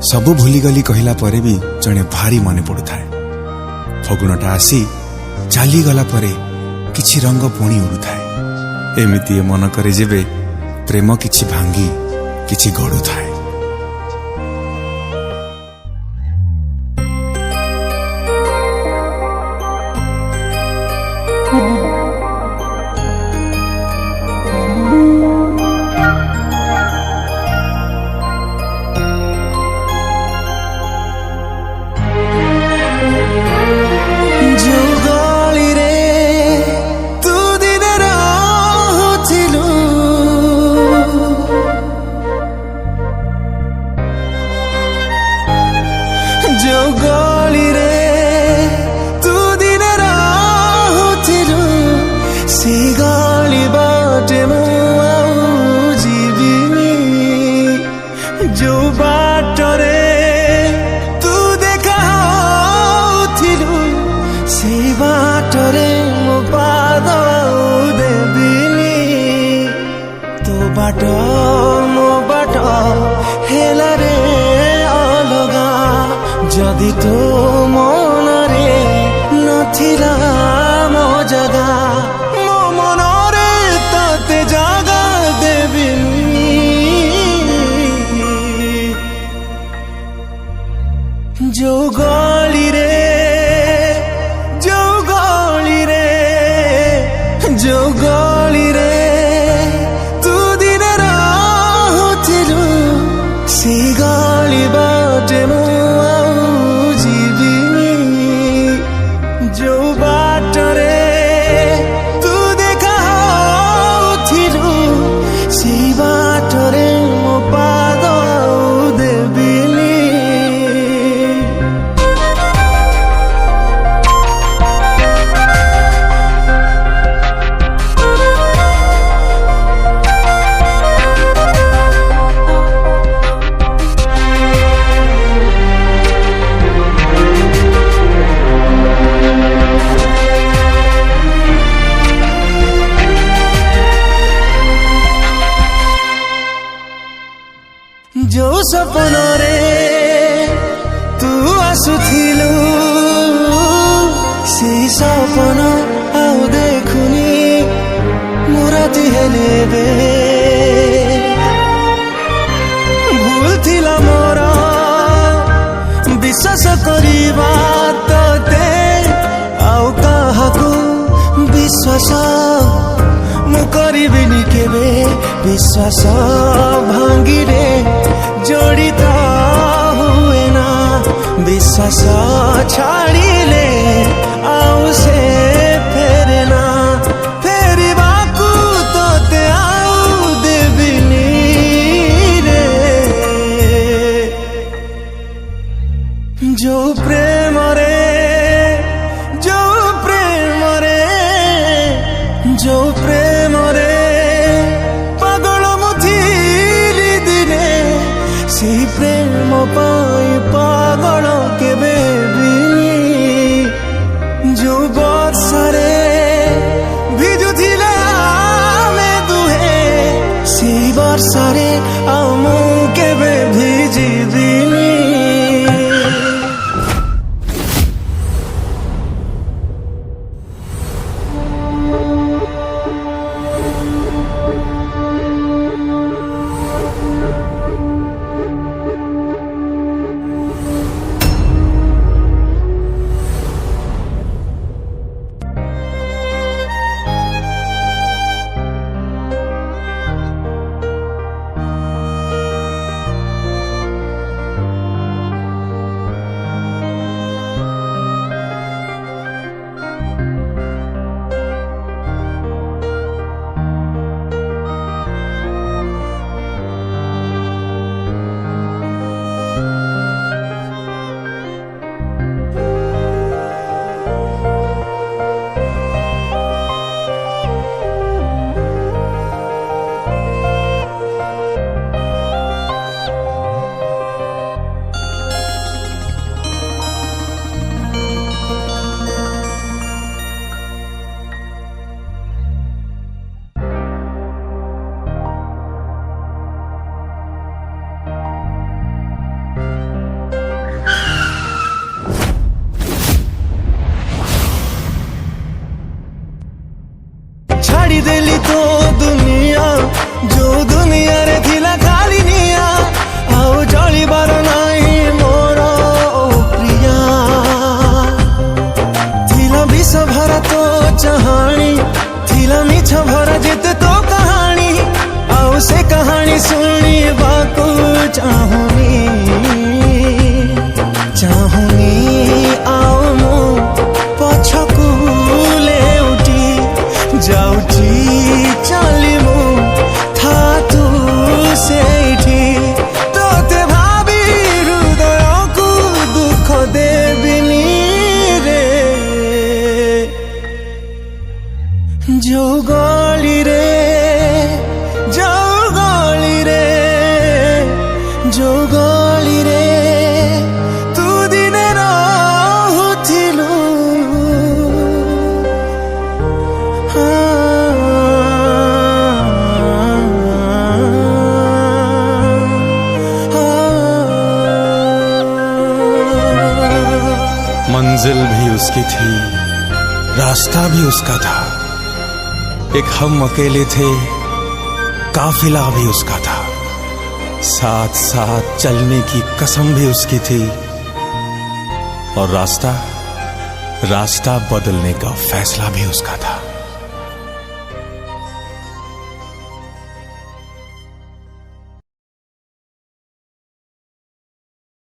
सबु भूलीगली कहला परे भी जने भारी मने पड़ुଥାଏ। फगुणटा आसी चालीगला परे किछि रंग पुणी उड़ुଥାଏ। एमिति मन करे जेबे प्रेम किछि भांगी किछि गड़ुଥାଏ। जो बाटरे तू देखा से बाटरे मो पाद देविनी तो बाट मो बाट हेला रे अलगा जदि तो मन रे नथिला मो जगा मो मन रे तते जगा देविनी जो गली रे जो गली रे जो गली रे तू दिन राहुथिलु सी गली बाटे मु जीविनी जो बाटरे तू देखा थिलु सी बाटरे मो पाद देविनी जो सपन रे तू आसुथिलु से सपन आउ देखुनी मुराती हेले बे भूल थिला मोर विश्वास करिबा तते आउ काहाकू विश्वास मु करिबिनी केबे विश्वास भांगी रे जड़ित हुए ना विश्वास छाड़िले आउ से फेरे ना फेरी बाकू तोते आउ देविनी रे जो प्रेम रे जो प्रेम रे जो प्रेम रे पागल मुथिली दिने सी प्रेम पाई पागल केबे भी चाहाणी थिला मिछ भरा जेते तो कहानी आउ से कहानी सुनी बाको चाहुनी चाहुनी आओ मो पछकू ले उठी जाउची चली मो था तू सेठी तोते भाबी हृदय को दुख देबिनी रे जो गली रे जो गली रे जो गली रे तू दिने रहुथिलु मंजिल भी उसकी थी, रास्ता भी उसका था। एक हम अकेले थे, काफिला भी उसका था। साथ साथ चलने की कसम भी उसकी थी और रास्ता बदलने का फैसला भी उसका था।